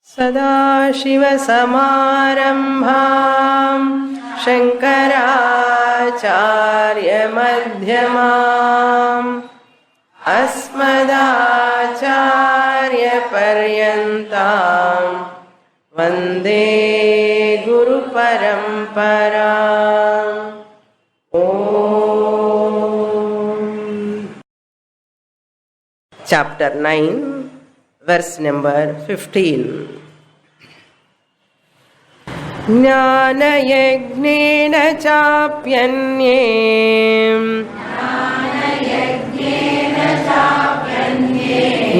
सदाशिवसमारम्भां शङ्कराचार्यमध्यमाम् अस्मदाचार्यपर्यन्तां वन्दे गुरुपरम्पराम्। Chapter 9, verse number 15. ज्ञानयज्ञेन चाप्यन्ये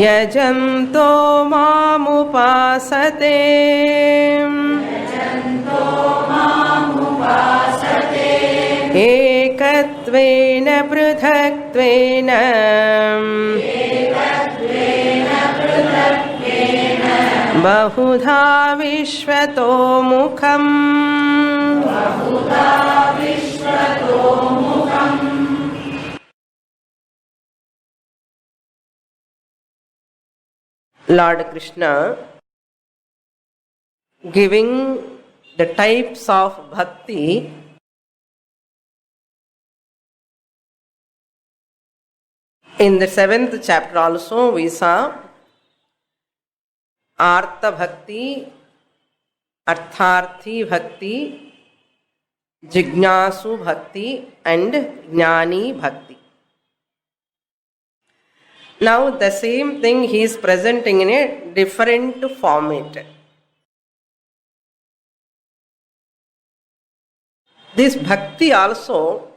यजन्तो मामुपासते एकत्वेन पृथक्त्वेन बहुधा विश्वतोमुखम्। Lord Krishna giving the types of bhakti in the 7th chapter. Also we saw Artha Bhakti, Artharthi Bhakti, Jignasu Bhakti and Jnani Bhakti. Now the same thing he is presenting in a different format. This Bhakti also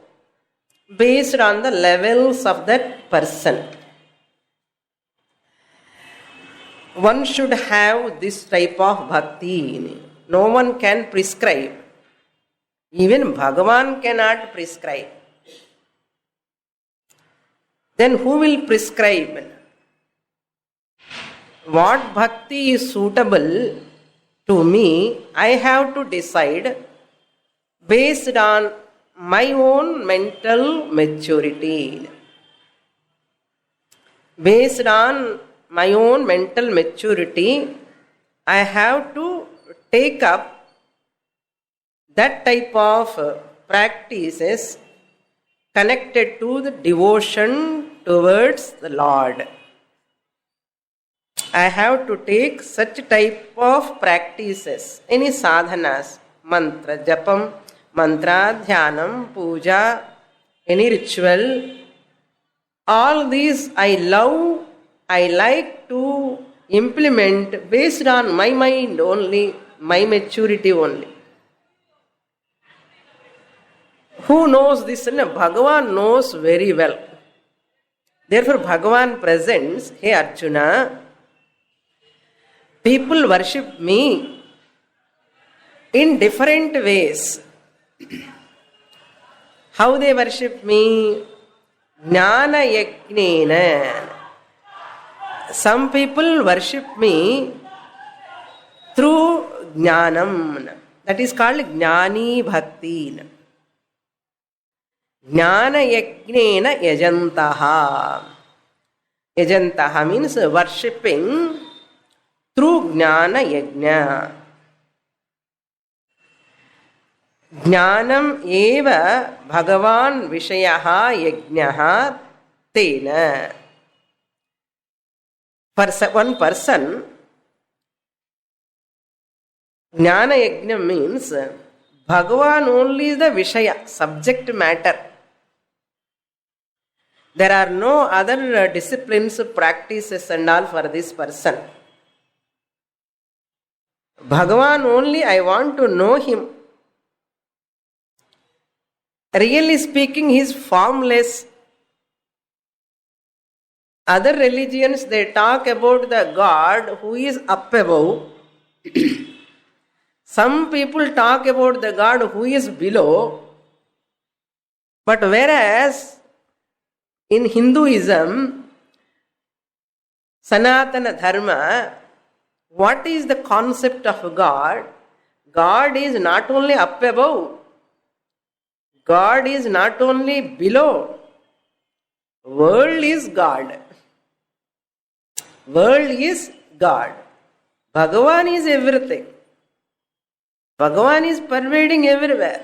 based on the levels of that person. One should have this type of bhakti. No one can prescribe. Even Bhagavan cannot prescribe. Then who will prescribe? What bhakti is suitable to me, I have to decide based on my own mental maturity. Based on my own mental maturity, I have to take up that type of practices connected to the devotion towards the Lord. I have to take such type of practices, any sadhanas, mantra, japam, mantra, dhyanam, puja, any ritual, all these I love, I like to implement based on my mind only, my maturity only. Who knows this? Bhagavan knows very well. Therefore Bhagavan presents, hey Arjuna, people worship me in different ways. How they worship me? Jnana yajnena. Some people worship me through jnanam. That is called jnani bhakti. Jnana yajnena yajantaha. Yajantaha means worshipping through jnana yajna. Jnanam eva bhagavan vishayaha yajnaha tena. For one person, Jnana Yajna means Bhagavan only is the Vishaya, subject matter. There are no other disciplines, practices and all for this person. Bhagavan only, I want to know him. Really speaking, he is formless. Other religions, they talk about the God who is up above. Some people talk about the God who is below. But whereas in Hinduism, Sanatana Dharma, what is the concept of God? God is not only up above, God is not only below. World is God. World is God. Bhagavan is everything. Bhagavan is pervading everywhere.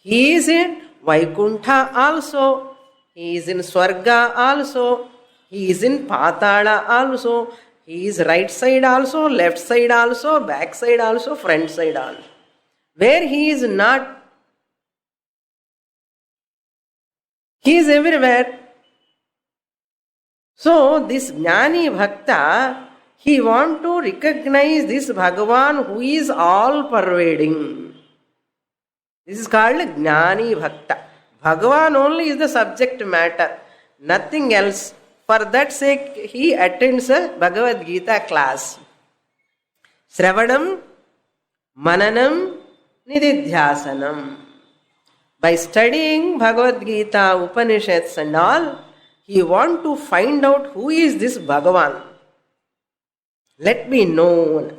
He is in Vaikuntha also. He is in Swarga also. He is in Patala also. He is right side also, left side also, back side also, front side also. Where he is not, he is everywhere. So this Jnani Bhakta, he want to recognize this Bhagavan who is all pervading. This is called Jnani Bhakta. Bhagavan only is the subject matter, nothing else. For that sake, he attends a Bhagavad Gita class. Sravanam, Mananam, Nididhyasanam. By studying Bhagavad Gita, Upanishads and all, he want to find out who is this Bhagavan. Let me know.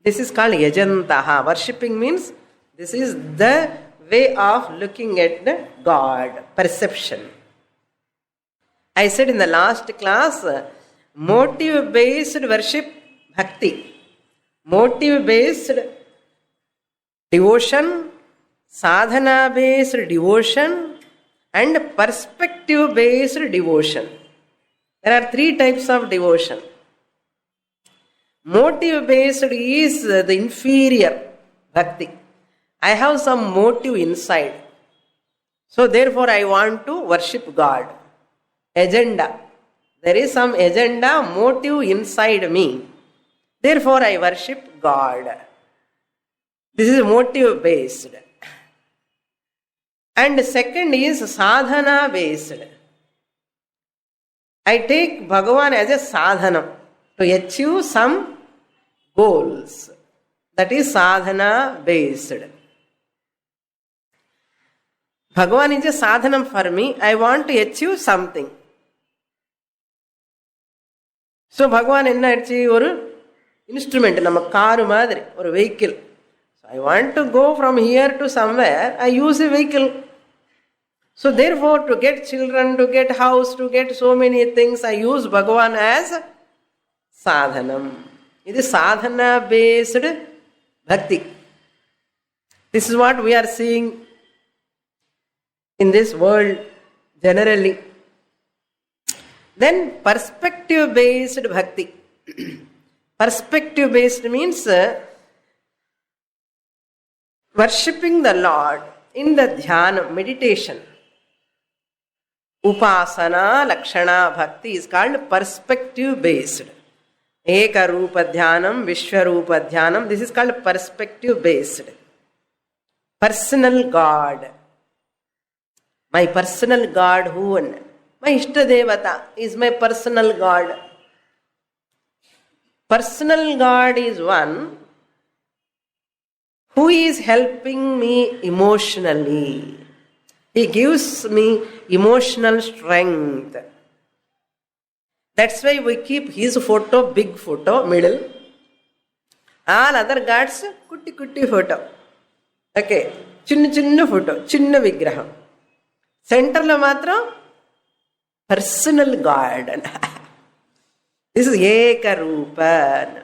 This is called Yajantaha. Worshipping means this is the way of looking at the God, perception. I said in the last class, motive-based worship, bhakti. Motive-based devotion, sadhana-based devotion, and perspective-based devotion. There are 3 types of devotion. Motive-based is the inferior bhakti. I have some motive inside. So therefore I want to worship God. Agenda. There is some agenda, motive inside me. Therefore I worship God. This is motive based. And second is sadhana based. I take Bhagavan as a sadhana to achieve some goals. That is sadhana based. Bhagavan is a sadhana for me. I want to achieve something. So Bhagavan enna achi oru instrument, nama car madri, oru vehicle. So I want to go from here to somewhere, I use a vehicle. So therefore to get children, to get house, to get so many things, I use Bhagavan as sadhanam. It is sadhana based bhakti. This is what we are seeing in this world generally. Then perspective based bhakti. Perspective based means worshipping the Lord in the dhyana, meditation. Upasana, Lakshana, Bhakti is called perspective based. Eka Rupa Dhyanam, Vishwarupa Dhyanam, this is called perspective based. Personal God. My personal God who? My Ishtadevata is my personal God. Personal God is one who is helping me emotionally. He gives me emotional strength. That's why we keep his photo, big photo, middle. All other gods, kutti photo. Okay, chinna photo, chinna vigraham. Center lo matram personal God. This is Eka Rupa.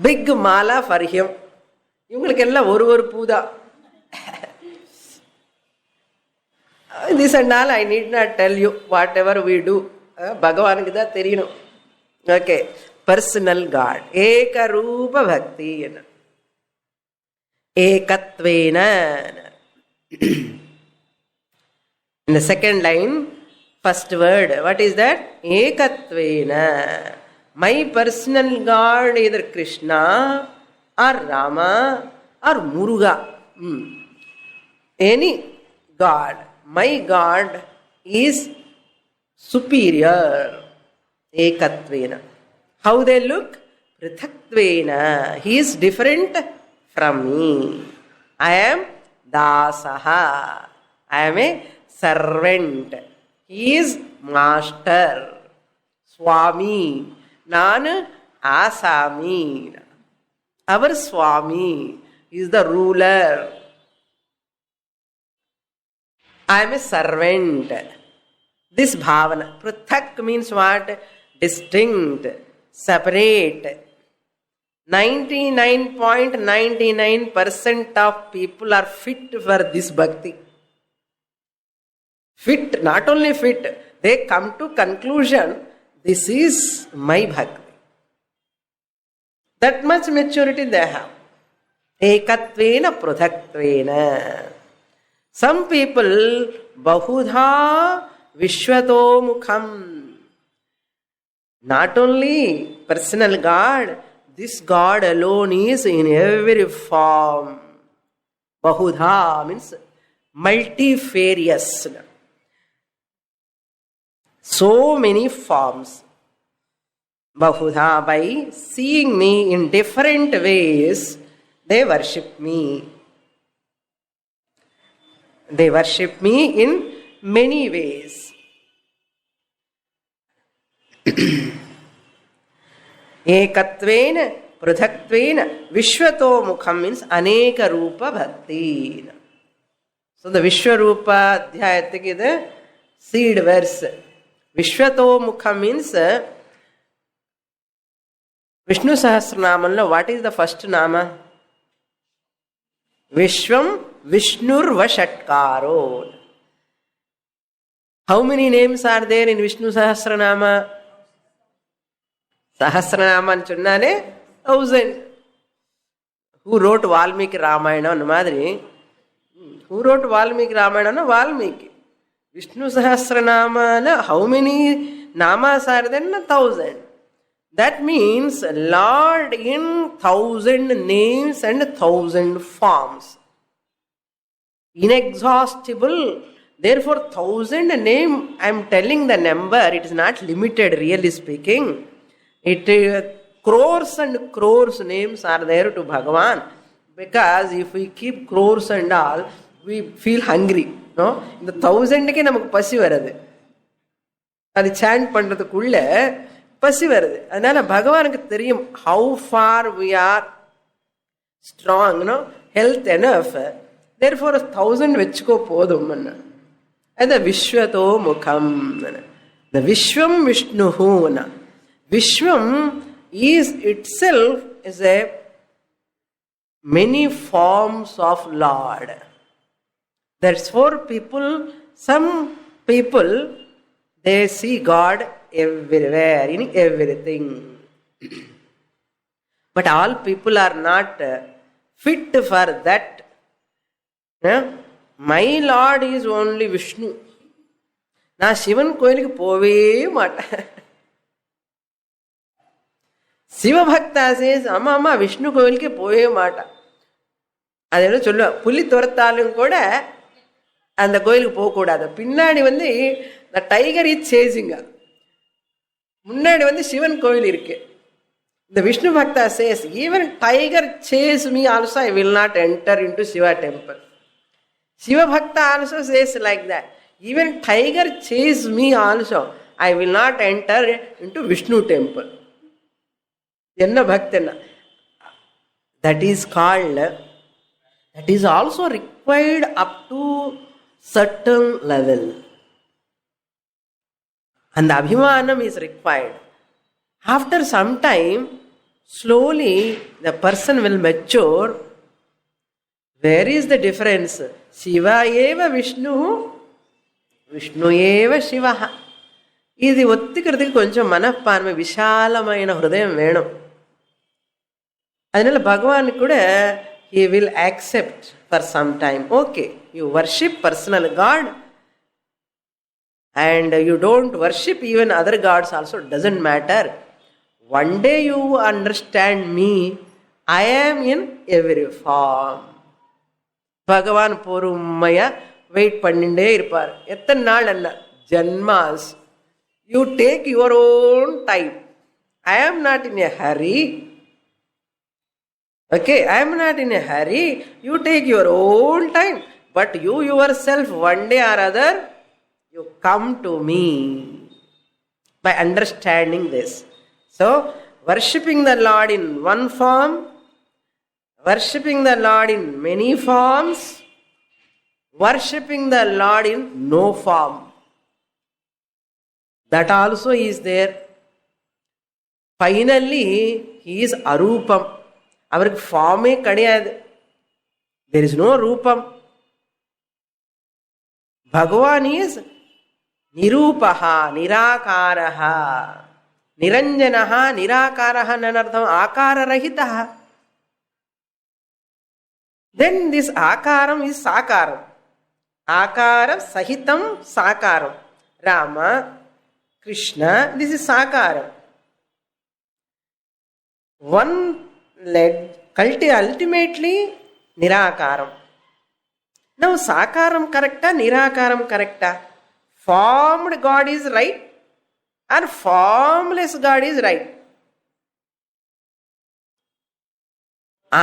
Big mala for him. இவங்களுக்கெல்லாம் ஒரு பூதா. This and all I need not tell you. Whatever we do, பகவானுக்கு தான் தெரியணும். Okay, personal God. Eka Rupa Bhakti. Ekatvena. In the second line, first word, what is that? Ekatvena. My personal God, either Krishna or Rama or Muruga. Any God. My God is superior. Ekatvena. How they look? Prithaktvena. He is different from me. I am Dasaha. I am a servant. He is master. Swami. Nanu Asami. Our Swami is the ruler. I am a servant. This bhavana. Prithak means what? distinct, separate. 99.99% of people are fit for this bhakti. Fit, not only fit, they come to conclusion, this is my bhakti. That much maturity they have. Ekatvena prudhatvena. Some people bahudha vishwato mukham. Not only personal God, this God alone is in every form. Bahudha means multifarious. So many forms. Bahudha, by seeing me in different ways, they worship me. They worship me in many ways. Ekatvena prudhatvena vishwato mukham means aneka rupa bhakti. So the Vishwarupa Adhyayatik is the seed verse. Vishwato mukham means Vishnu Sahasranamanlo, what is the first nama? Vishwam Vishnur Vashatkaro. How many names are there in Vishnu Sahasranama? Sahasranama anchunnane 1000. Who wrote Valmiki Ramayana on Madri? Who wrote Valmiki Ramayana on Valmiki? Vishnu Sahasranama, how many namas are there? 1000. That means Lord in 1000 names and 1000 forms. Inexhaustible. Therefore, 1000 name, I am telling the number, it is not limited, really speaking. It crores and crores names are there to Bhagavan. Because if we keep crores and all, we feel hungry. No? In the 1000 ke namak pasi varadu. Adi chant pandrathukulla pasi varadu. Adala Bhagavanukku theriyum how far we are strong, no? Health enough. Therefore 1000 vechko podum. And the Vishwato Mukham. The Vishwam Vishnuhu. Vishwam is itself is a many forms of Lord. That's for people, some people, they see God everywhere, in everything. But all people are not fit for that. My Lord is only Vishnu. Na Shivan koyiliki pove mata. Shiva Bhakta says, Amma Vishnu koyiliki pove mata. Adelo sollu pulli thorathalum kuda and the கோயிலுக்கு போக கூடாது. பின்னாடி வந்து the tiger is chasing. முன்னாடி வந்து சிவன் கோயில் இருக்கு. The Vishnu Bhakta says, even tiger chase me also, I will not enter into Shiva temple. Shiva Bhakta also says like that. Even tiger chase me also, I will not enter into Vishnu temple. Enna bhaktina. That is called, that is also required up to certain level. And the Abhimanam is required. After some time, slowly the person will mature. Where is the difference? Shiva eva Vishnu, Vishnu eva Shiva. ఇది ఒత్తికృతికి కొంచెం మనఃపానమే విశాలమైన హృదయం వేణం. அதனால భగవాన్ కూడా he will accept for some time. Okay, you worship personal God and you don't worship even other gods also, doesn't matter. One day you understand me, I am in every form. பகவான் பொறுமையா wait பண்ணிட்டே இருப்பார். எத்தனை நாள் என்ன? ஜன்மாஸ். You take your own time. I am not in a hurry. Okay, I am not in a hurry. You take your own time. But you yourself, one day or other, you come to me by understanding this. So, worshipping the Lord in one form, worshipping the Lord in many forms, worshipping the Lord in no form. That also is there. Finally he is அரூபம். அவருக்கு ஃபார்மே கிடையாது. There is no ரூபம். பகவான் is நிரூபஹா நிராகாரஹா. நிரஞ்சனஹா நிராகாரஹா அர்த்தம் ஆகாரரஹிதா. Then this akaram is sakaram. Akara sahitam sakaram. Rama, Krishna, this is sakaram. One leg, ultimately nirakaram. Now sakaram correcta, nirakaram correcta? Formed God is right or formless God is right?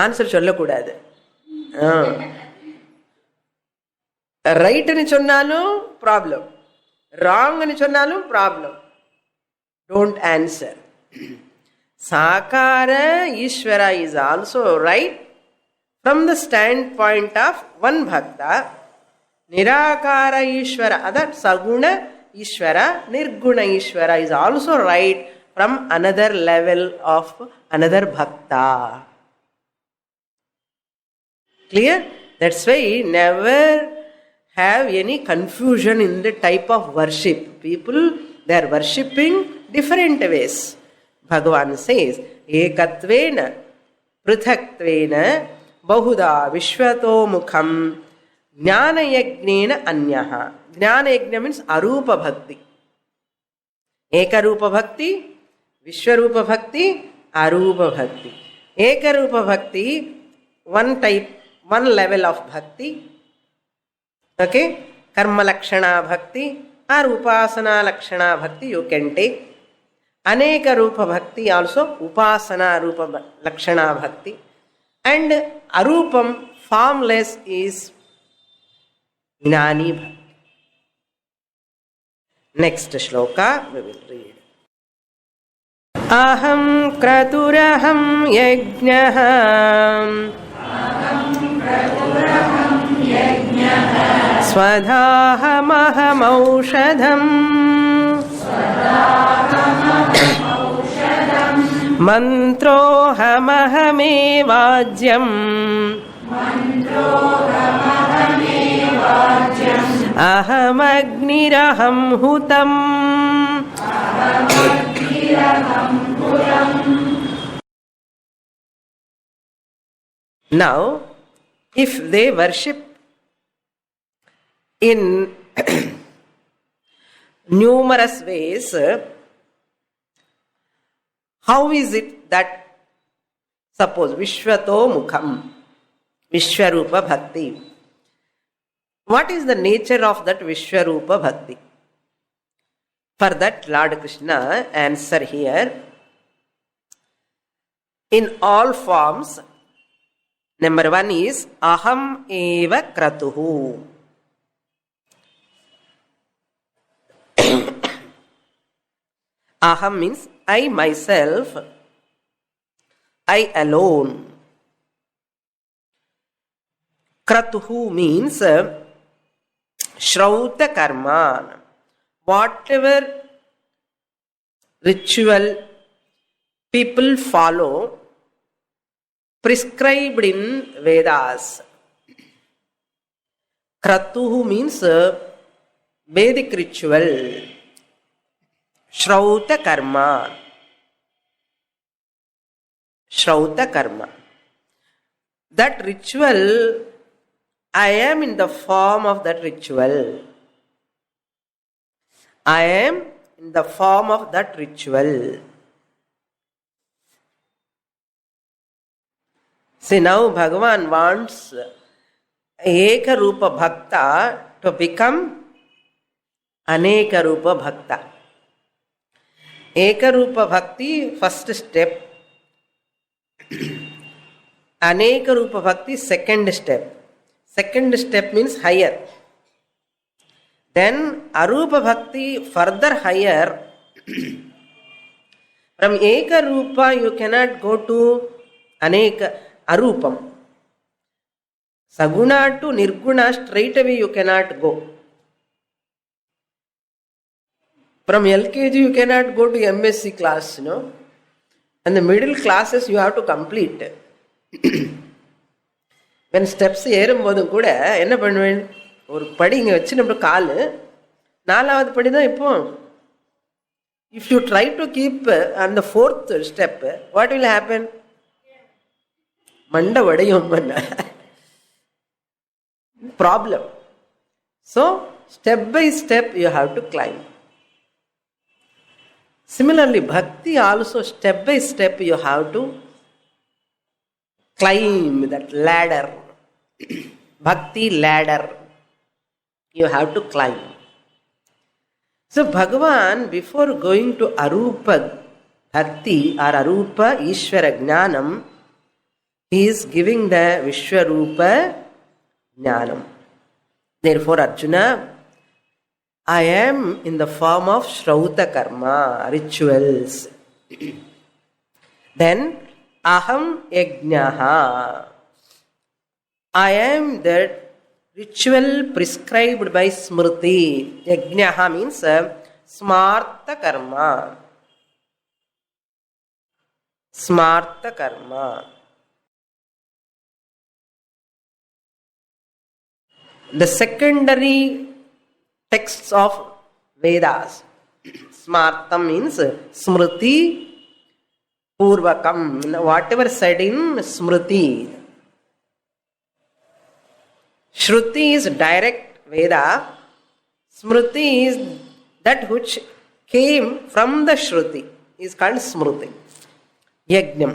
Answer சொல்லக்கூடாது. ரைட்னு சொன்னாலும் problem, ராங்னு சொன்னாலும் problem. Don't answer. சாகார ஈஸ்வர is also right from the stand point of one பக்தா. நிராகார ஈஸ்வர, other சகுண ஈஸ்வர, நிர்குண ஈஸ்வர is also right from another level of another bhakta. Clear? That's why never have any confusion in the type of worship. People, they are worshipping different ways. Bhagavan says, ekatvena pruthatvena bahuda vishwato mukham jnana yagnena anyaha. Jnana yagna means arupa bhakti. Ekarupa bhakti, vishwarupa bhakti, arupa bhakti. Ekarupa bhakti, one type, one level of bhakti. Okay, karma lakshana bhakti or upasana lakshana bhakti you can take. Aneka rupa bhakti also upasana rupa lakshana bhakti. And arupam, formless, is gnani bhakti. Next shloka we will read. Aham kraturaham yajnaha स्वधाहमहमौषधम् मन्त्रोऽहमहमेवाज्यम् अहमग्निरहं हुतम्. Now, if they worship in numerous ways, how is it that, suppose Vishwato Mukham, Vishwarupa Bhakti, what is the nature of that Vishwarupa Bhakti? For that Lord Krishna answer here, in all forms. Number one is aham eva kratuhu. Aham means I myself, I alone. Kratuhu means Shrauta karma. Whatever ritual people follow prescribed in Vedas. Kratuhu means Vedic ritual. Shrauta karma. Shrauta karma. That ritual, I am in the form of that ritual. I am in the form of that ritual. See, now Bhagavan wants Eka Rupa Bhakta to become Aneka Rupa Bhakta. Eka Rupa Bhakti, first step. Aneka Rupa Bhakti, second step. Second step means higher. Then Arupa Bhakti, further higher. From Eka Rupa you cannot go to Aneka Arupam. Saguna to Nirguna straight away you cannot go. From LKG you cannot go to MSc class, no? And the middle classes you have to complete. when steps ஏறும்போதும் கூட என்ன பண்ணுவேன், ஒரு படி இங்கே வச்சு நம்ம கால் 4வது படி தான் இப்போ. If you try to keep on the 4th step, what will happen? மண்டை வடையும் problem. So step by step you have to climb. Similarly, bhakti also step by step you have to climb that ladder. Bhakti ladder you have to climb. So Bhagavan, before going to Arupa Bhakti or Arupa Ishvara Jnanam, he is giving the Vishwarupa Jnanam. Therefore, Arjuna, I am in the form of Shrauta Karma, rituals. Then, Aham Yajnaha. I am that ritual prescribed by Smriti. Yajnaha means Smarta Karma. Smarta Karma. The secondary texts of Vedas. Smartam means Smriti Purvakam. Whatever said in Smriti. Shruti is direct Veda. Smriti is that which came from the Shruti. Is called Smriti. Yajnam.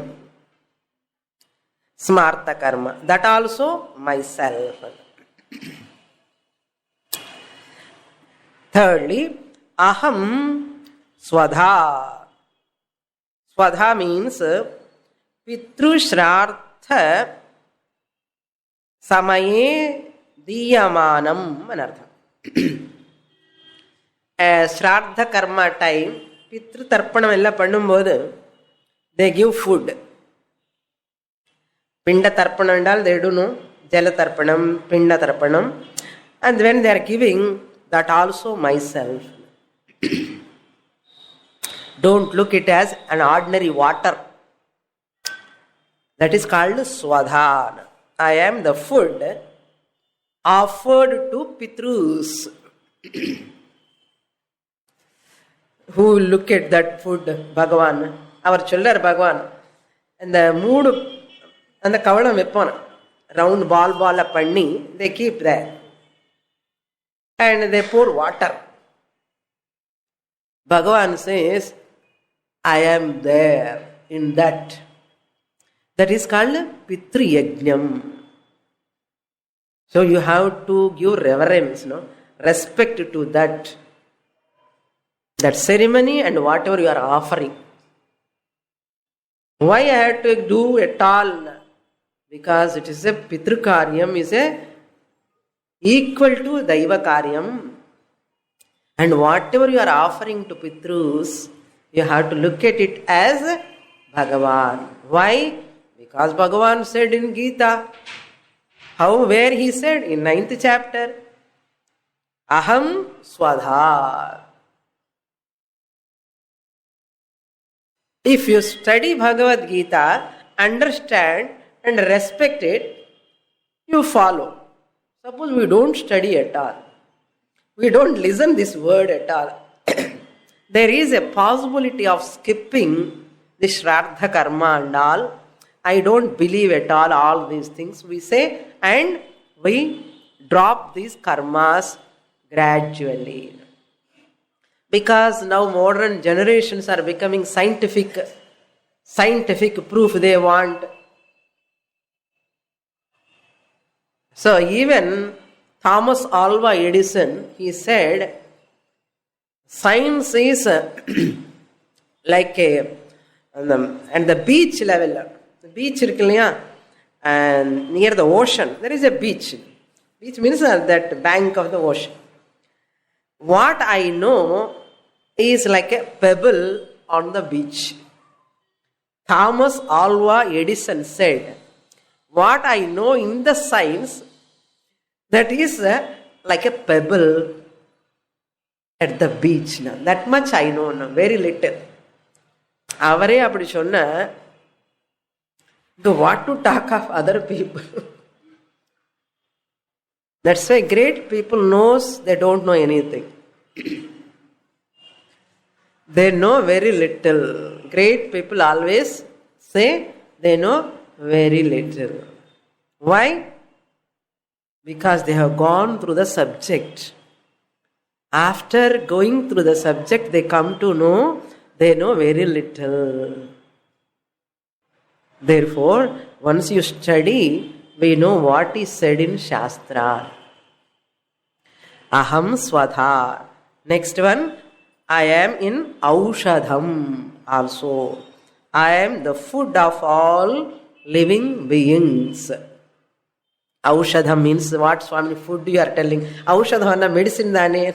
Smarta Karma. That also myself. Thirdly, Aham Swadha. Swadha means Pitru Shraartha Samaye Diyamanam anartha. Shraddha Karma time, Pitru Tarpanam ella pannumbodhu, they give food. Pinda Tarpanam andal they do know, Jala Tarpanam, Pinda Tarpanam, and when they are giving, that also myself. Don't look it as an ordinary water. That is called Swadhana. I am the food offered to Pitrus. Who will look at that food? Bhagavan. Our children Bhagavan. And the mood and the kavalam weapon, round ball panni, they keep there. And they pour water. Bhagavan says, I am there in that. That is called Pitri Yajnam. So you have to give reverence, respect to that ceremony and whatever you are offering. Why I had to do at all? Because it is a Pitru Karyam, is a equal to Daiva Karyam. And whatever you are offering to Pitrus, you have to look at it as Bhagavan. Why? Because Bhagavan said in Gita, where he said in 9th chapter, Aham Swadha. If you study Bhagavad Gita, understand and respect it, you follow. Suppose we don't study at all. We don't listen this word at all. There is a possibility of skipping the Shraddha Karma and all. I don't believe at all these things we say, and we drop these karmas gradually. Because now modern generations are becoming scientific proof they want. So even Thomas Alva Edison, he said, science is like and the beach level. The beach and near the ocean, there is a beach. Beach means that bank of the ocean. What I know is like a pebble on the beach. Thomas Alva Edison said, what I know in the science, that is like a pebble at the beach. Now, that much I know now, very little. அவரே அப்படி சொன்ன, what to talk of other people? That's why great people knows they don't know anything. They know very little. Great people always say they know very little. Why? Because they have gone through the subject. After going through the subject, they come to know they know very little. Therefore, once you study, we know what is said in Shastra. Aham Swadha. Next one, I am in Aushadham also. I am the food of all living beings. Aushadham means what, Swami? Food you are telling. Aushadham medicine dane.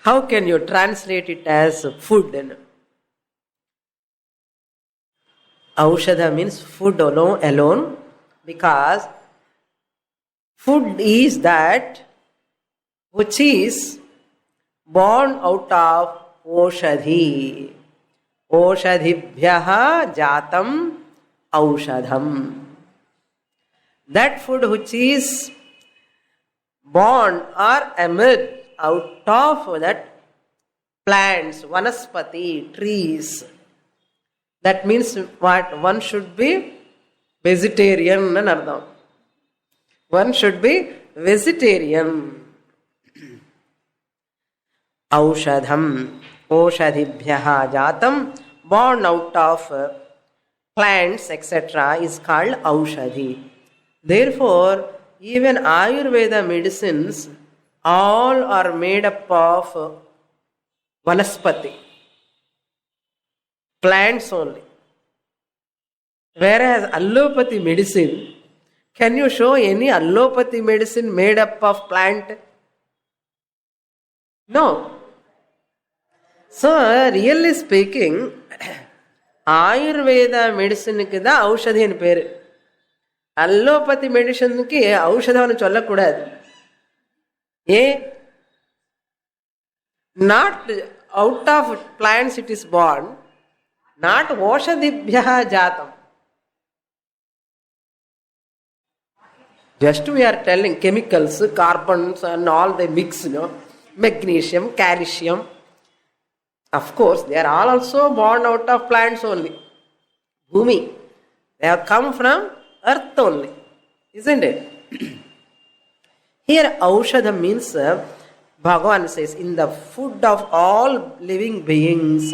How can you translate it as food? Aushadha means food alone, because food is that which is born out of Oshadhi. Oshadhibhyaha jatam aushadham. That food which is born or emerged out of that plants, vanaspati, trees. That means what? One should be vegetarian. One should be vegetarian. Aushadham, Oshadhibhyaha jatam, born out of plants, etc., is called Aushadhi. Therefore, even Ayurveda medicines all are made up of vanaspati, plants only. Whereas allopathy medicine, can you show any allopathy medicine made up of plant? No. So, really speaking, Ayurveda medicine ku da aushadhi nu peru. Allopathy medicine ki aushadha nu sollakudadu. Not out of plants it is born, not oshadibhyaha jatam. Just we are telling chemicals, carbons and all they mix, magnesium, calcium. Of course, they are all also born out of plants only. Bhumi. They have come from earth only. Isn't it? Here, Aushadha means, Bhagavan says, in the food of all living beings.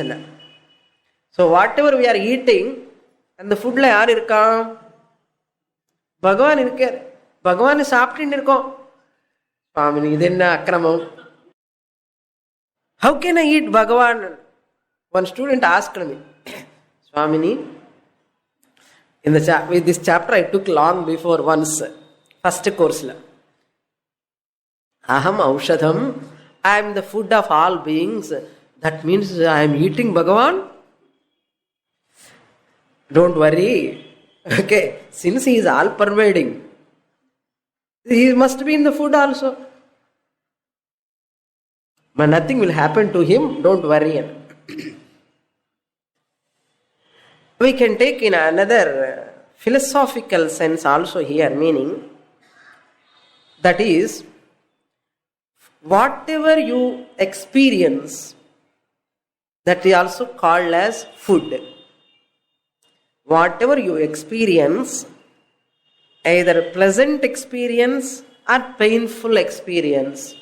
So, whatever we are eating, and the food la yaar irka? Bhagavan irka. Bhagavan is சாப்பிட்டு இருக்கோம். Swamini, இது என்ன அக்கிரமம்? How can I eat Bhagavan? One student asked me, Swamini, with this chapter I took long before once, first course la. Aham Aushadham, I am the food of all beings. That means I am eating Bhagavan? Don't worry. Okay, since he is all pervading, he must be in the food also. But nothing will happen to him, don't worry. We can take in another philosophical sense also here, meaning that is, whatever you experience, that is also called as food. Whatever you experience, either pleasant experience or painful experience,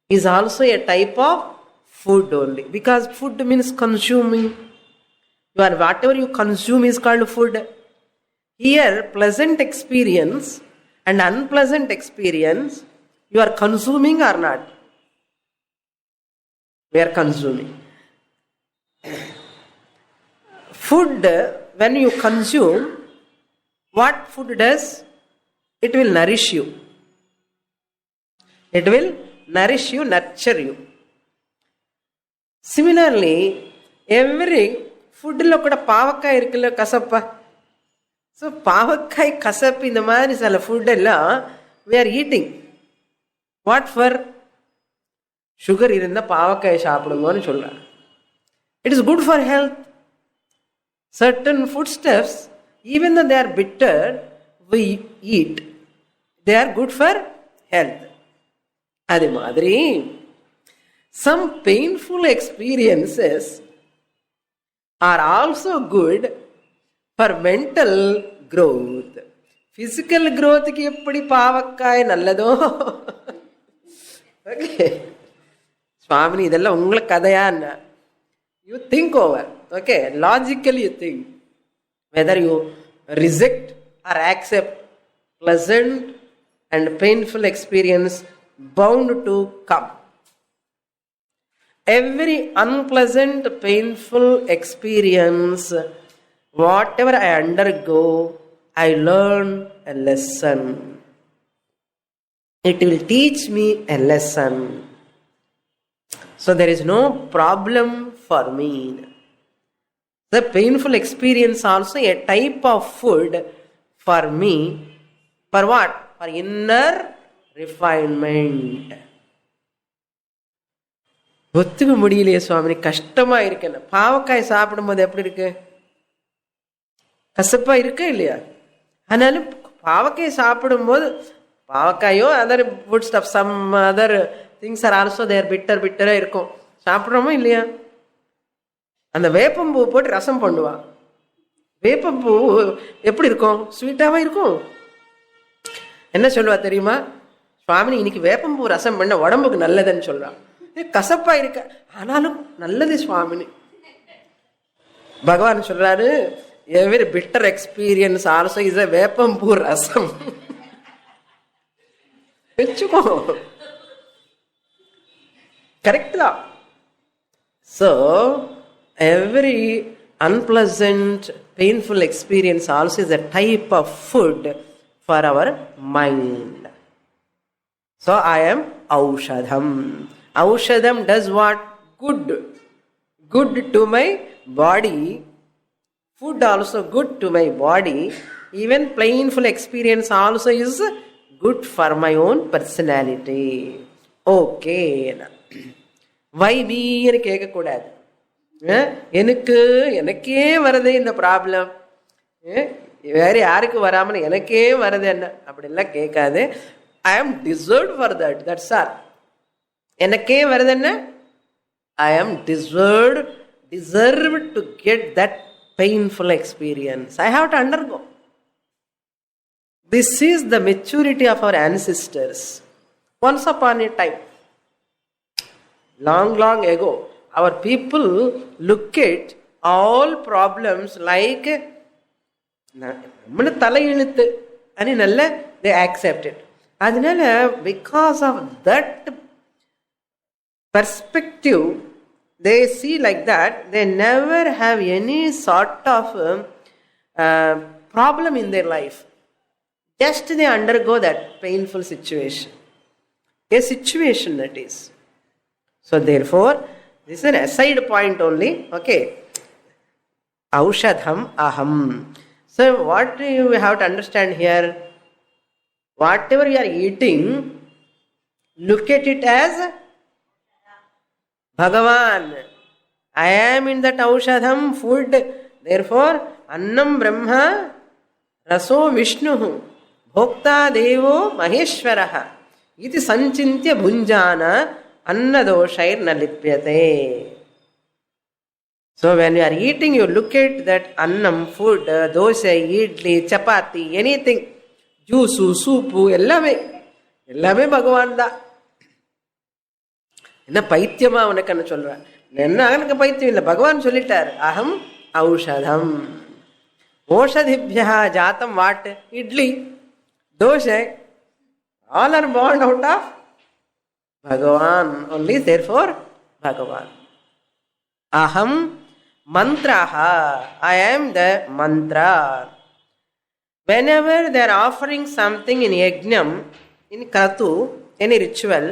is also a type of food only. Because food means consuming. Whatever you consume is called food. Here, pleasant experience and unpleasant experience, you are consuming or not? We are consuming. Food, when you consume, what food does? It will nourish you. It will nourish you, nurture you. Similarly, every food lo kuda pavakkai irukilla kasappa. So pavakkai kasap இந்த மாதிரி சில food எல்லாம் we are eating. What for? Sugar இருந்தா பாவக்காய் சாப்பிடுங்கன்னு சொல்றாங்க. It is good for health. Certain foodstuffs, even though they are bitter, we eat. They are good for health. அதே மாதிரி some painful experiences are also good for mental growth. Physical growth க்கு எப்படி பாவக்காய் நல்லதோ, okay, சுவாமினி இதெல்லாம் உங்களுக்கு கதையான்னா, you think over, okay, logically you think whether you reject or accept pleasant and painful experience bound to come. Every unpleasant, painful experience, whatever I undergo, I learn a lesson. It will teach me a lesson. So there is no problem for me. The painful experience also a type of food for me. For what? For inner refinement. ஒத்துக்க முடியலையே சுவாமி, கஷ்டமா இருக்கேன். பாவக்காய் சாப்பிடும்போது எப்படி இருக்கு? கசப்பா இருக்கா இல்லையா? ஆனாலும் பாவக்காய் சாப்பிடும்போது, பாவக்காயோ other food stuff, some other things are also there பிட்டரா இருக்கும். சாப்பிட்றோமோ இல்லையா? அந்த வேப்பம்பூ போட்டு ரசம் பண்ணுவான். வேப்பம்பூ எப்படி இருக்கும்? ஸ்வீட்டாவா இருக்கும். என்ன சொல்லுவா தெரியுமா? சுவாமினி இன்னைக்கு வேப்பம்பூ ரசம் பண்ண உடம்புக்கு நல்லதுன்னு சொல்றான். கசப்பா இருக்க, ஆனாலும் நல்லது சுவாமினி. பகவான் சொல்றாரு, every bitter experience also is a வேப்பம்பூ ரசம். வச்சுக்கோ, கரெக்ட் தான். So every unpleasant, painful experience also is a type of food for our mind. So I am Aushadham. Aushadham does what? Good to my body. Food also good to my body. Even painful experience also is good for my own personality. Okay. Why me ன்னு கேட்கக்கூடாது. எனக்கே வருது இந்த problem, வேற யாருக்கு வராமல் எனக்கே வருது என்ன அப்படிலாம் கேட்காது. ஐ ஆம் deserved for that, that's all. எனக்கே வருது என்ன, ஐ ஆம் deserved to get that painful experience. I have to undergo. This is the maturity of our ancestors. Once upon a time, long ago, our people look at all problems like தலையெழுத்து ani நல்ல they accept it. அதனால because of that perspective, they see like that, they never have any sort of problem in their life. Just they undergo that painful situation. A situation that is. So therefore, this is an aside point only. Okay. Aushadham aham. So what you have to understand here, whatever you are eating, look at it as Bhagavan. I am in that Aushadham food. Therefore, Annam Brahma, Raso Vishnuhu, Bhokta Devo Maheshwaraha. Iti Sanchintya Bhunjana Annadoshair Nalipyate. So when you are eating, you look at that Annam food, dosa, idli, chapati, anything, juice, soup, எல்லாமே பகவான் தான். என்ன பைத்தியமா உனக்கு சொல்றேன்? என்ன எனக்கு பைத்தியம் இல்லை, பகவான் சொல்லிட்டார். அகம் ஔஷதம். ஓஷதிபியா ஜாத்தம் what? Idli, dosa, all are born out of Bhagavan only. Therefore Bhagavan. Aham mantraha. I am the mantra. Whenever they are offering something in yajnam, in kratu, any ritual,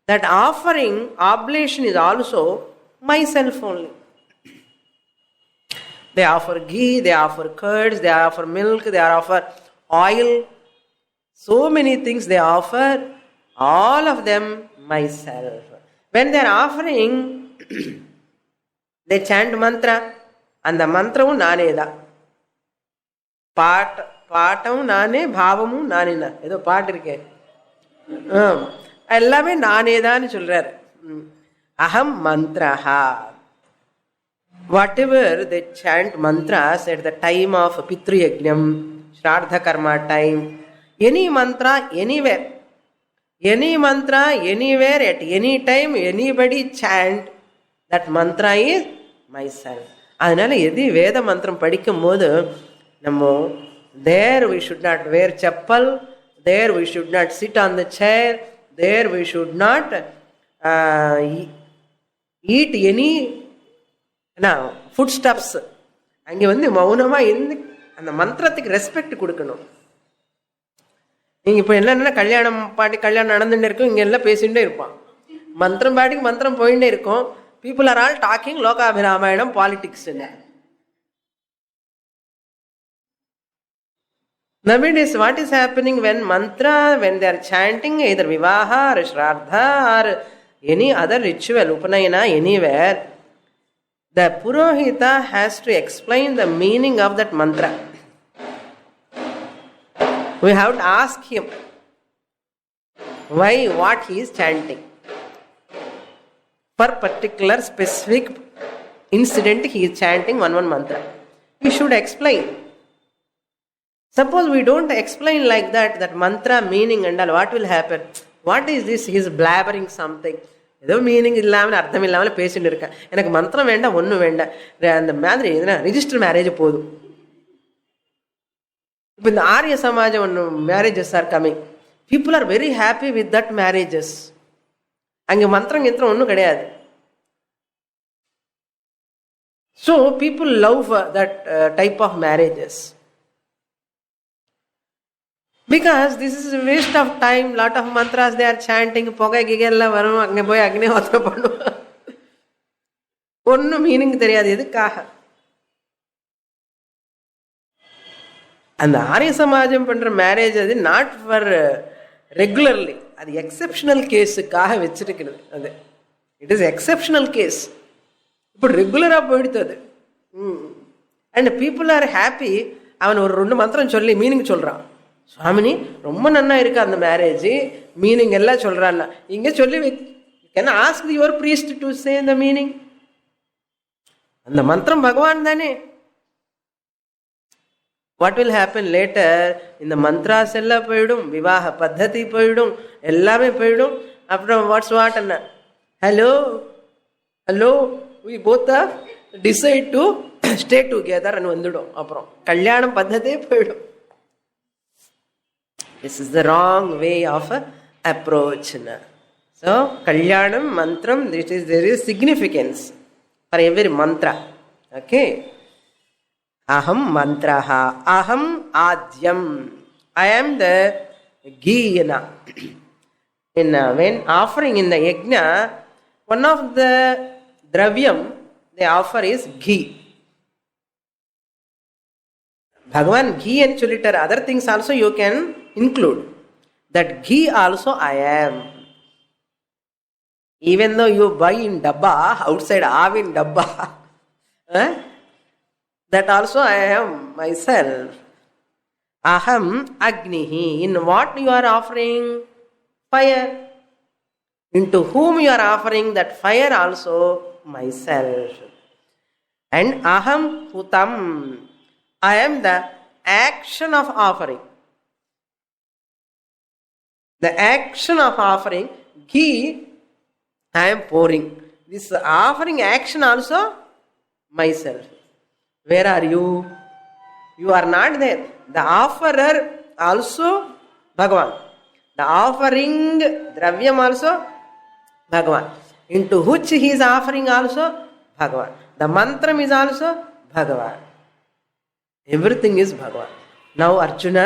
that offering, oblation is also myself only. They offer ghee, they offer curds, they offer milk, they offer oil. So many things they offer, all of them myself. When they are offering they chant మంత్ర, அந்த மந்திரமும் நானே தான். பாட்டும் நானே, பாவமும் நானே தான். ஏதோ பாட்டு இருக்கேன், எல்லாமே நானே தான் சொல்றாரு. அகம் மந்திரஹா. Whatever they chant mantras at the time of Pitru Yajnam, Shraddha Karma time, any mantra, anywhere, any mantra, anywhere, at any time, anybody chant, that mantra is myself. அதனால எது வேத மந்திரம் படிக்கும் போது நம்ம there we should not wear chappal, there we should not sit on the chair, there we should not eat any food steps. அங்கே மௌனமா இருந்து அந்த மந்திரத்துக்கு ரெஸ்பெக்ட் கொடுக்கணும். நீங்க இப்போ என்னன்னா கல்யாணம் நடந்துட்டு இருக்கும், இங்க எல்லாம் பேசிகிட்டே இருப்பான், மந்திரம் பாட்டுக்கு மந்திரம் போயிட்டே இருக்கும். பீப்புள் ஆர் ஆல் டாக்கிங் லோகாபிராமாயணம், politics. Nowadays, what is happening when mantra, when they are chanting either vivaha or shraddha or any other ritual, upanayana, anywhere, the Purohita has to explain the meaning of that mantra. We have to ask him why, what he is chanting. For particular specific incident, he is chanting one mantra. He should explain. Suppose we don't explain like that mantra meaning and all, what will happen? What is this? He is blabbering something. ஏதோ meaning இல்லாமல் அர்த்தம் இல்லாமல் பேசிட்டு இருக்கேன், எனக்கு மந்திரம் வேண்டாம், ஒன்றும் வேண்டாம், அந்த மாதிரி ரிஜிஸ்டர் மேரேஜ் போதும். இப்போ இந்த ஆரிய சமாஜம் ஒன்று marriages are coming, people are very happy with that marriages. அங்கே மந்திரம் கிந்திரம் ஒன்றும் கிடையாது. So people love that type of marriages. Because this is a waste of time. Lot of mantras they are chanting, pogai gigella varum, agne boy agne hotra pannuva, onnu meaning theriyadu edukkaga. And Arya Samajam pandra marriage adu not for regularly, adu exceptional case kaga vechirukkiradhu. adu it is exceptional case. Ipo regular ah poidutadu. And people are happy. avan oru rendu mantram solli meaning solran, சுவாமினி ரொம்ப நன்னா இருக்கு அந்த marriage, meaning எல்லாம் சொல்றான்னா இங்க சொல்லி can ask your priest to say the meaning. அந்த மந்திரம் பகவான் தானே. What will happen later? இந்த மந்த்ராஸ் எல்லாம் போயிடும், விவாக பத்ததி போயிடும், எல்லாமே போயிடும். அப்புறம் வாட் அண்ணா, hello we both decide to stay together வந்துடும். அப்புறம் கல்யாணம் பத்ததே போயிடும். This is the wrong way of approach. So, Kalyanam, mantram, there is significance for every mantra. Okay. Aham mantraha. Aham adyam. I am the ghee. When offering in the yajna, one of the dravyam they offer is ghee. Bhagavan ghee and cholitar, other things also you can include. That ghee also I am. Even though you buy in dabba, outside have in dabba, that also I am myself. Aham agnihi. In what you are offering? Fire. Into whom you are offering that fire also? Myself. And aham hutam. I am the action of offering. The action of offering, ghee, I am pouring. This offering action also, myself. Where are you? You are not there. The offerer also, Bhagavan. The offering dravyam also, Bhagavan. Into which he is offering also, Bhagavan. The mantram is also, Bhagavan. Everything is Bhagavan. Now Arjuna,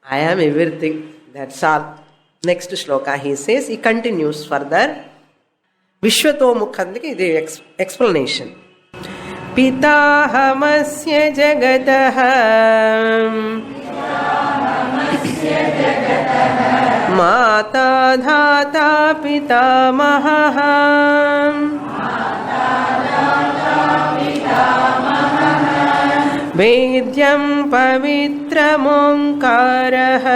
I am everything. That's all. Next shloka he says, he continues further. Vishwato Mukhandiki, the explanation. Pitahamasya jagataha Mata dhata pitamaha वेद्यं पवित्रमोङ्कारः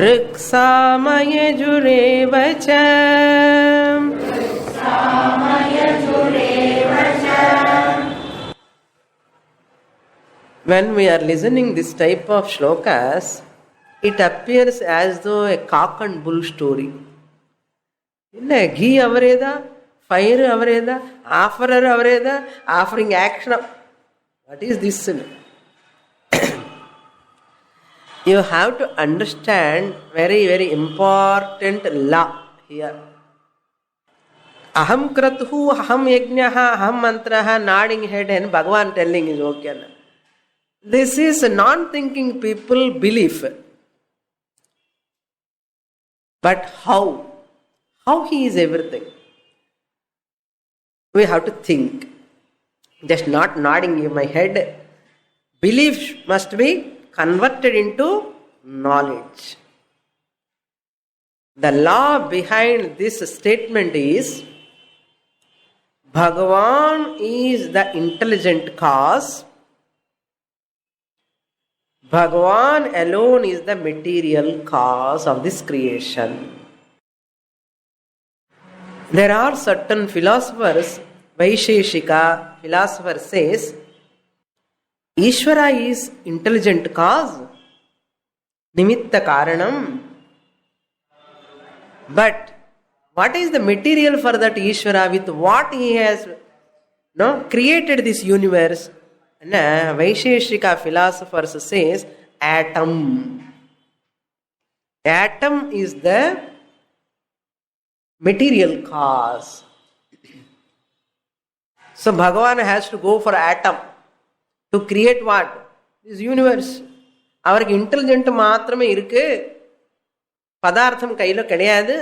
ऋक्सामयजुरेव च। When we are listening this type of shlokas, it appears as though a cock and bull story. ಇಲ್ಲ ghee ಅವರೇದ, fire ಅವರೇದ, offerer ಅವರೇದ, offering action. What is this? You have to understand very, very important law here. Aham kratuhu, aham yajnaha, aham mantraha, nodding head, and Bhagavan telling is okay. This is a non-thinking people belief. But how? How he is everything? We have to think. Just not nodding in my head. Belief must be converted into knowledge. The law behind this statement is Bhagavan is the intelligent cause. Bhagavan alone is the material cause of this creation. There are certain philosophers, Vaisheshika philosopher says, Ishvara is intelligent cause, nimitta karanam. But what is the material for that Ishvara? With what he has created this universe? And Vaisheshika philosophers says atom. Atom is the material cause. So Bhagavan has to go for atom to create what? This universe. அவருக்கு intelligent மாத்திரமே இருக்கு, பதார்த்தம் கையில் கிடையாது.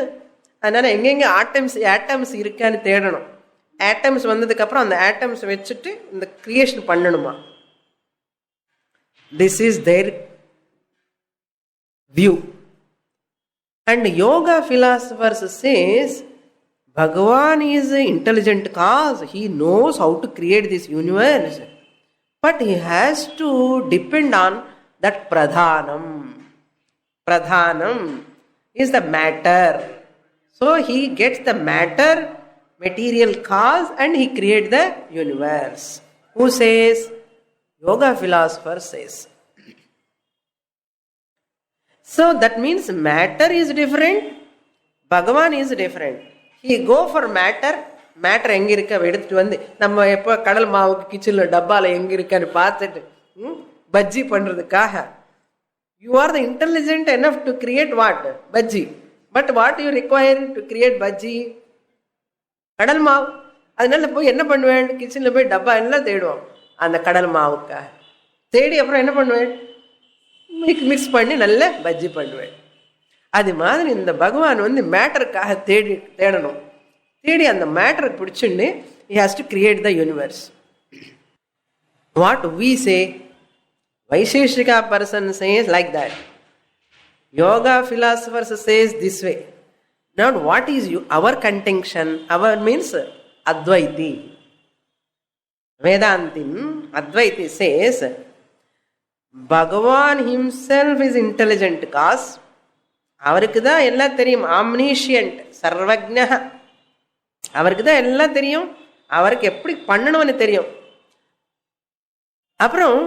அதனால எங்கெங்க atoms இருக்கான்னு தேடணும். ஆட்டம்ஸ் வந்ததுக்கப்புறம் அந்த ஆட்டம்ஸ் வச்சுட்டு இந்த கிரியேஷன் பண்ணணுமா. This is their view. And yoga philosophers says Bhagavan is an intelligent cause. He knows how to create this universe. But he has to depend on that pradhanam. Pradhanam is the matter. So he gets the matter, material cause, and he creates the universe. Who says? Yoga philosopher says. So that means matter is different, Bhagavan is different. He go for matter. Matter எங்க இருக்க எடுத்துட்டு வந்து நம்ம எப்போ கடல் மாவுக்கு கிச்சன்ல டப்பால எங்க இருக்கான்னு பார்த்துட்டு பஜ்ஜி பண்றதுக்காக. You are the intelligent enough to create what? Bajji. But what you require to create bajji? கடல் மாவு. அதனால போய் என்ன பண்ணுவேன்? கிச்சன்ல போய் டப்பா எல்லாம் தேடுவோம் அந்த கடல் மாவுக்காக. தேடி அப்புறம் என்ன பண்ணுவேன்? மிக்ஸ் பண்ணி நல்ல பஜ்ஜி பண்ணுவேன். அது மாதிரி இந்த பகவான் மேட்டருக்காக தேடணும். தேடி அந்த மேட்டரை பிடிச்சுன்னு he has to create the universe. What we say, Vaisheshika person says like that. Yoga philosophers says this way. Now what is our contention? Our means Advaiti. Vedantin, Advaiti says Bhagavan himself is intelligent cause. அவருக்கு தான் எல்லாம் தெரியும். Omniscient, சர்வஜ்ஞ. அவருக்கு தான் எல்லாம் தெரியும். அவருக்கு எப்படி பண்ணணும்னு தெரியும். அப்புறம்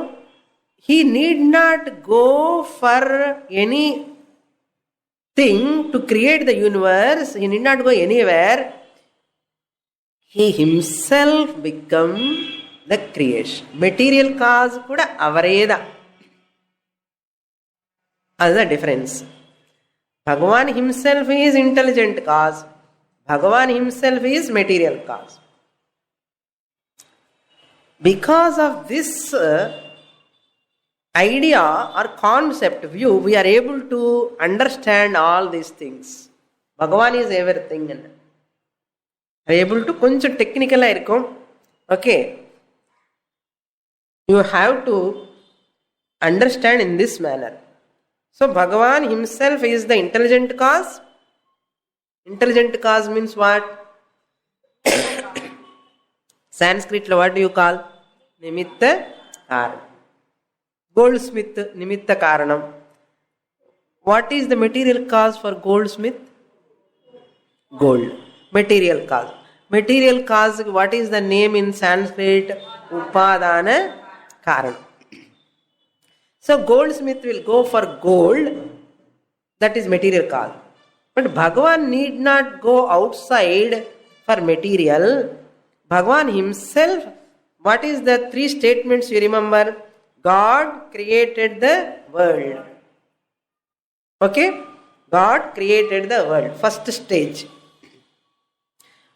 he need not go for anything to create the universe. He need not go anywhere. He himself become the creation. Material cause கூட அவரே தான். அதுதான் difference. Bhagavan himself is intelligent cause. Bhagavan himself is material cause. Because of this idea or concept view, we are able to understand all these things. Bhagavan is everything. We are able to கொஞ்சம் டெக்னிக்கலா இருக்கும். Okay. You have to understand in this manner. So Bhagavan himself is the intelligent cause. Intelligent cause means what? Sanskrit lo what do you call? Nimitta karanam. Goldsmith, nimitta karanam. What is the material cause for goldsmith? Gold. Material cause. Material cause, what is the name in Sanskrit? Upadana karanam. So goldsmith will go for gold. That is material cause. But Bhagavan need not go outside for material. Bhagavan himself, what is the three statements you remember? God created the world. Okay? God created the world. First stage.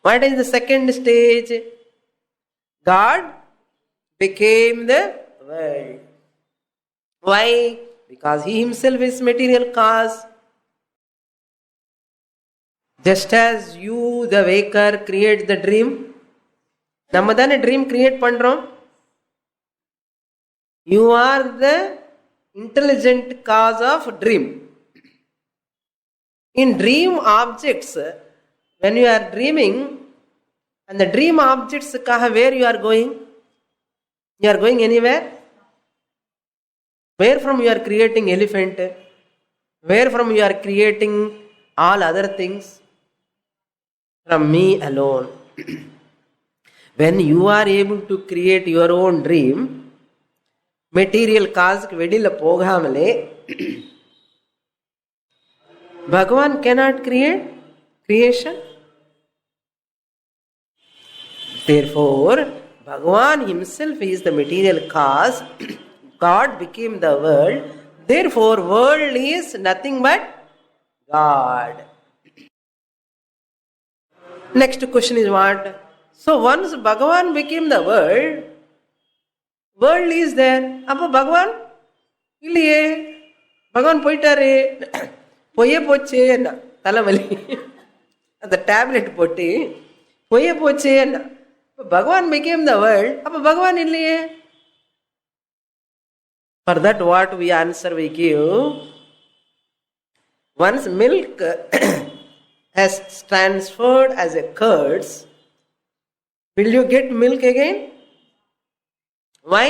What is the second stage? God became the world. Why? Because he himself is material cause. Just as you, the waker, create the dream. நம்ம தானே dream create பண்றோம். You are the intelligent cause of dream. In dream objects, when you are dreaming, and the dream objects where you are going? You are going anywhere? Where from you are creating elephant? Where from you are creating all other things? From me alone. When you are able to create your own dream, material cause vedila pogamale, Bhagavan cannot create creation. Therefore, Bhagavan himself is the material cause. God became the world. Therefore, world is nothing but God. Next question is what? So once Bhagavan became the world, world is there. Appa Bhagavan இல்லையே, பகவான் போயிட்டாரு, பொய்ய போச்சே என்ன தலைவலி, அந்த tablet போட்டு பொய்ய போச்சே என்ன. Bhagavan became the world, அப்ப பகவான் இல்லையே. For that what we answer we give, once milk has transferred as a curds, will you get milk again? Why?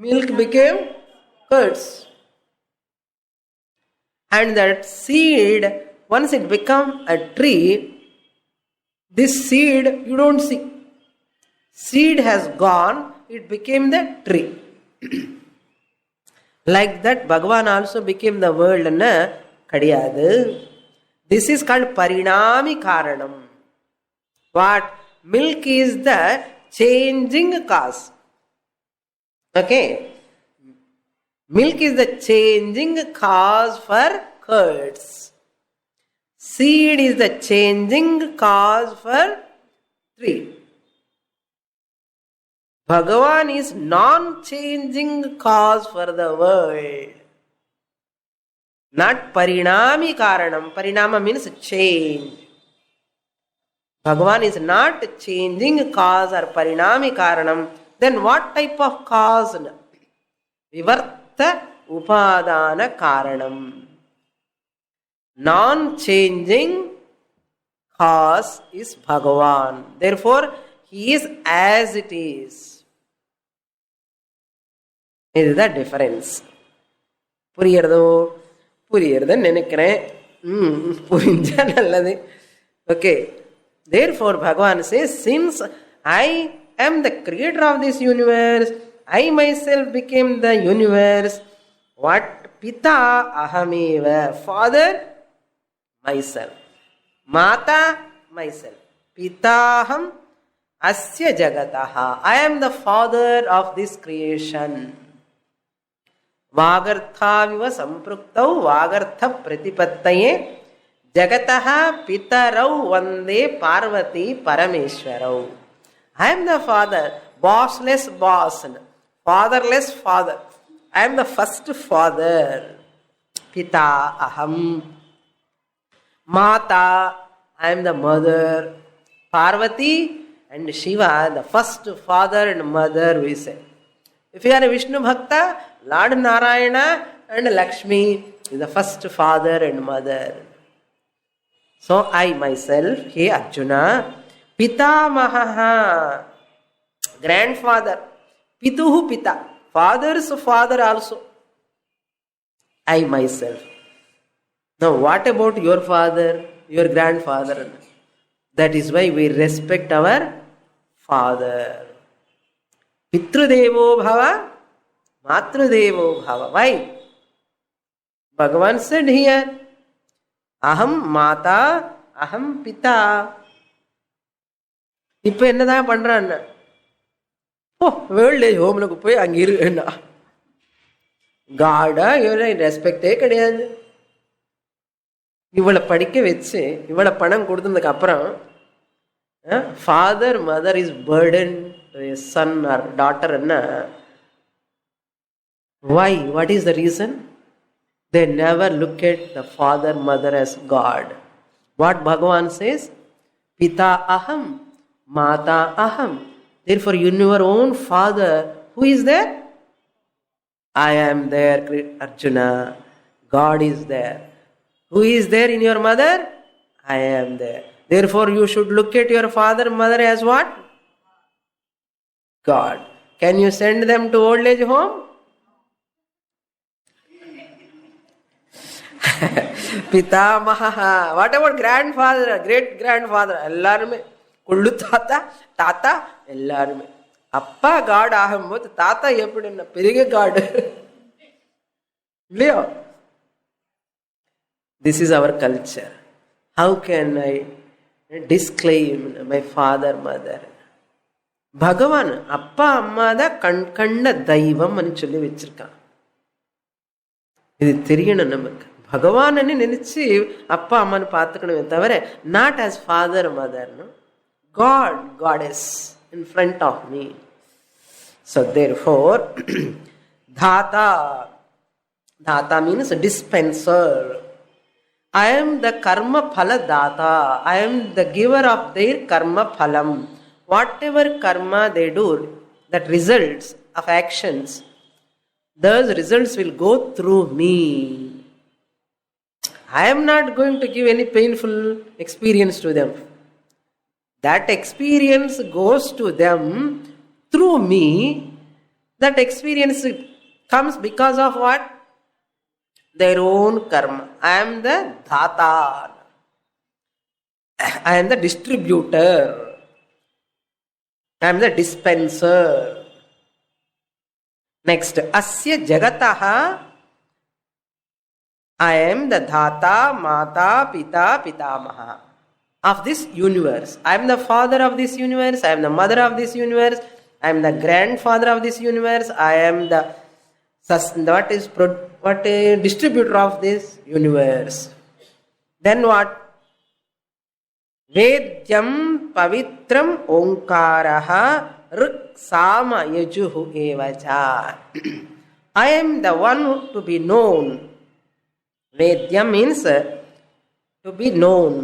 Milk became curds. And that seed, once it become a tree, this seed you don't see. Seed has gone, it became the tree. Like that, Bhagavan also became the world. Kadiyadu. This is called Parinami Karanam. What? Milk is the changing cause. Okay? Milk is the changing cause for curds. Seed is the changing cause for tree. Bhagavan is non-changing cause for the world. Not Parinami Karanam. Parinama means change. Bhagavan is not changing cause or Parinami Karanam. Then what type of cause? Vivarta Upadana Karanam. Non-changing cause is Bhagavan. Therefore, he is as it is. This is the difference. புரியறதோ புரியறதுன்னு நினைக்கிறேன். புரிஞ்சா நல்லது. Okay. Therefore, Bhagavan says, since I am the creator of this universe, I myself became the universe. What? Pita ahameva. Father, myself. Mata, myself. Pitaham asya jagataha. I am the father of this creation. Vagarthaviva sampraktau vagartha pratipattaye jagataha pitarau vande parvati parameshwarau. I am the father, bossless boss, fatherless father. I am the first father. Pita aham. Mata, I am the mother. Parvati and Shiva, the first father and mother, we say. If you are a Vishnu Bhakta, Lord Narayana and Lakshmi is the first father and mother. So I myself, hey Arjuna, Pitamaha, grandfather, Pituhu Pita, father's father also. I myself. Now what about your father, your grandfather? That is why we respect our father. Pitrudevo bhava, matrudevo bhava. Why? Bhagavan said here, aham mata, aham pita. இப்போ என்னதான் பண்றான்? ஓ world age ஹோம்லுக்கு போய் அங்கே இருக்குன்னா காடா இவரை ரெஸ்பெக்டே கிடையாது. இவளை படிக்க வச்சு இவளை பணம் கொடுத்ததுக்கு அப்புறம் father mother is burden son or daughter என்ன? Why? What is the reason? They never look at the father mother as God. What Bhagavan says? Pita aham, mata aham. Therefore, in your own father, who is there? I am there, Arjuna. God is there. Who is there in your mother? I am there. Therefore, you should look at your father and mother as what? God. Can you send them to old age home? Pitamaha. What about grandfather, great grandfather? எல்லாருமே கொள்ளு தாத்தா தாத்தா எல்லாருமே. அப்பா God ஆகும்போது தாத்தா எப்படின்னா பெரிய காடு இல்லையோ? This is our culture. How can I disclaim my father, mother? பகவான் அப்பா அம்மா தான் கண்ட தெய்வம் சொல்லி வச்சிருக்கான். இது தெரியணும் நமக்கு. பகவான் நினைச்சு அப்பா அம்மான்னு பார்த்துக்கணுமே தவிர not as father mother. God, goddess in front of me. So therefore, dhata. Dhata means dispenser. I am the karma phala data. I am the giver of their karma phalam. Whatever karma they do, that results of actions, those results will go through me. I am not going to give any painful experience to them. That experience goes to them through me. That experience comes because of what? Their own karma. I am the dhata. I am the distributor. I am the dispenser. Next, asya jagataha. I am the dhata, mata, pita, pitamaha of this universe. I am the father of this universe. I am the mother of this universe. I am the grandfather of this universe. I am the distributor of this universe. Then what? Vedyam pavitram onkaraha rik sama yajuhu evacha. I am the one to be known. Vedyam means to be known.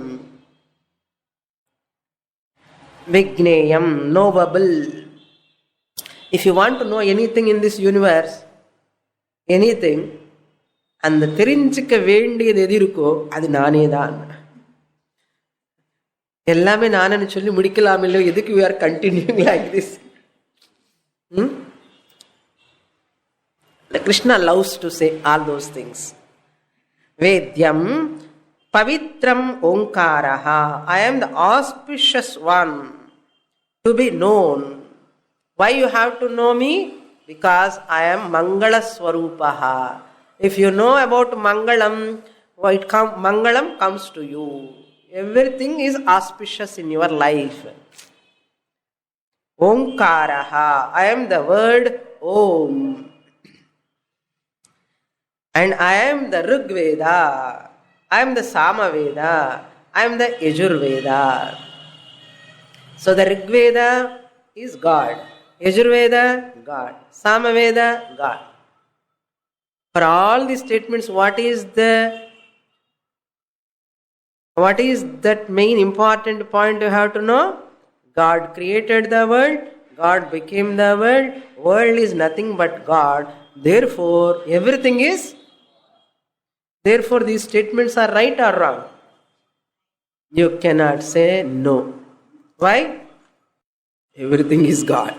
Vigneyam, knowable. If you want to know anything in this universe, anything, அந்த தெரிஞ்சுக்க வேண்டியது எது இருக்கோ அது நானே தான். எல்லாமே நானே சொல்லி முடிக்கலாம் இல்லையோ? எதுக்கு we are continuing like this? Krishna loves to say all those things. Vedyam pavitram onkaraha. I am the auspicious one to be known. Why you have to know me? Because I am Mangala Swarupaha. If you know about Mangalam, Mangalam comes to you. Everything is auspicious in your life. Onkaraha. I am the word Om. And I am the Rigveda. I am the Samaveda. I am the Yajurveda. So the Rigveda is God. Yajurveda, God. Samaveda, God. For all these statements, what is that main important point you have to know? God created the world. God became the world. World is nothing but God. Therefore, everything is. Therefore, these statements are right or wrong? You cannot say no. Why? Everything is God.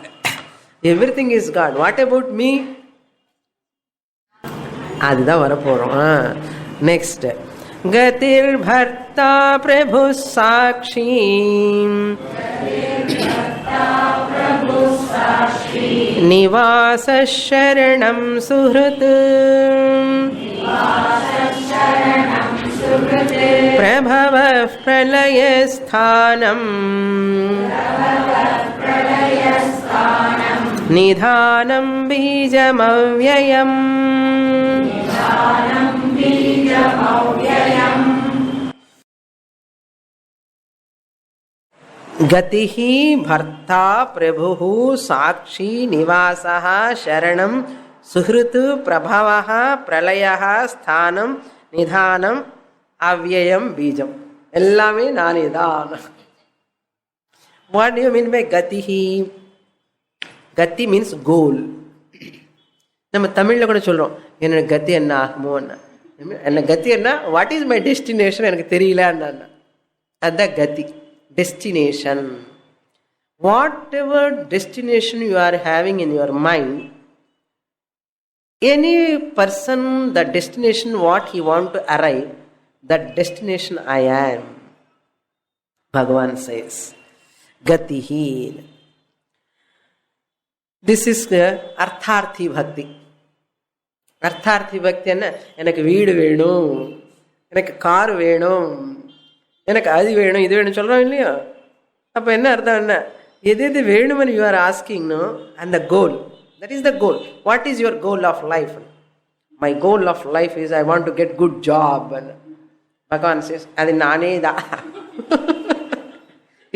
Everything is God. What about me? அதுதான் வரப்போறோம். Next. கதிர் பர்த்தா பிரபு சாட்சி நிவாச சரணம் சுஹ்ருத் பிரபவ பிரலயஸ்தானம் நிதானம் பீஜமவ்யயம். गतिहि भर्ता प्रभुः साक्षी निवासः शरणं सुहृत् प्रभवः प्रलयः स्थानं निधानं अव्ययम बीजम. எல்லாமே நானே தான். What do you mean by gatihi? Gati means goal. நம்ம தமிழில் கூட சொல்கிறோம், என்னோட கத்தி என்ன ஆகுமோ, என்ன கத்தி என்ன, வாட் இஸ் மை டெஸ்டினேஷன் எனக்கு தெரியல, அதுதான் கத்தி, destination. What ever destination you are having in your mind, any person the destination what he want to arrive, that destination I am. Bhagavan says gatihi. This is artharthi bhakti. Artharthi bhakti enna, எனக்கு வீடு வேணும், எனக்கு car வேணும், எனக்கு அது வேணும், இது வேணும் சொல்றோம் இல்லையா? அப்ப என்ன அர்த்தம், என்ன எது எது வேணும்னு you are asking, no? And the goal, that is the goal. What is your goal of life? My goal of life is I want to get good job. And Bhagavan says, அது நானே தான்.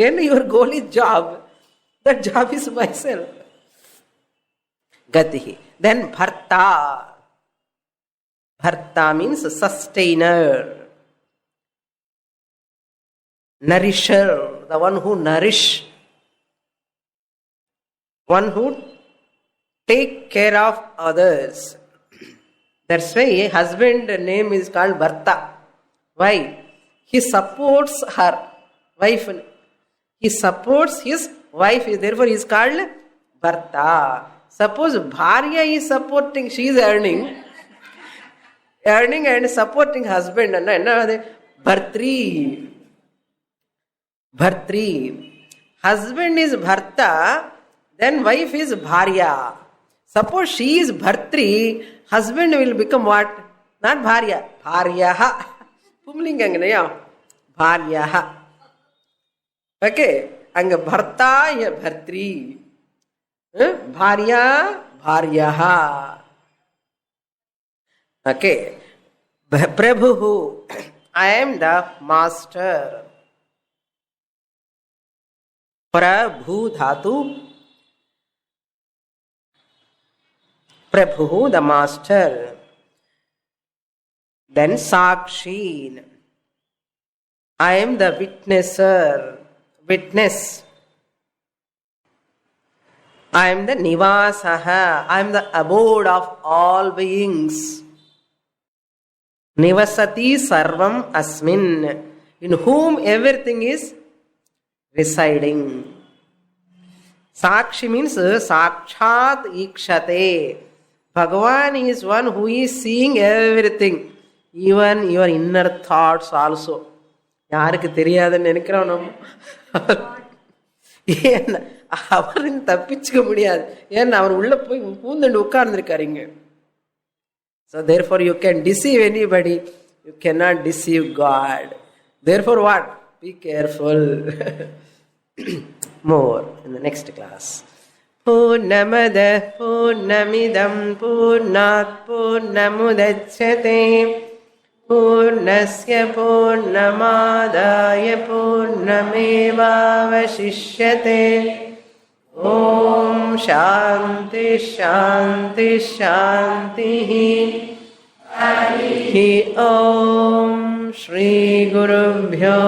And your goal is job. That job is myself. Gatihi. Then bharta. Bharta means sustainer, nourisher, the one who nourish, one who take care of others. That's why a husband name is called Bharta. Why? He supports her wife. He supports his wife. Therefore, he is called Bharta. Suppose Bharya is supporting, she is earning and supporting husband. Bhartri. Bhartri. Husband is Bharta, then wife is Bharya. Suppose she is Bhartri, husband will become what? Not Bharya. Bharyaha. பும்லிங்கங்க இல்லையா, பாரியா. Okay, அங்க பர்த்தா பர்த்ரி, பாரியா பாரியா. Okay, பிரபு, ஐ ஆம் த master. Prabhu தாத்து, Prabhu the master. Then Sakshi, I am the witness. I am the Nivasaha, I am the abode of all beings. Nivasati sarvam asmin, in whom everything is residing. Sakshi means Sakshat Ikshate. Bhagavan is one who is seeing everything. Even your inner thoughts also. யாருக்கு தெரியாதுன்னு நினைக்கிறோம் நம்ம. ஏன்னா அவரின் தப்பிச்சுக்க முடியாது, ஏன்னா அவர் உள்ள போய் பூந்துண்டு உட்கார்ந்துருக்காருங்க. So therefore you can deceive anybody, you cannot deceive God. Therefore what? Be careful. More in the next class. Purnamada purnamidam purnat purnamudachyate पूर्णस्य पूर्णमादाय पूर्णमेवावशिष्यते. ॐ शान्ति शान्ति शान्तिः. हरिः ॐ. श्री गुरुभ्यो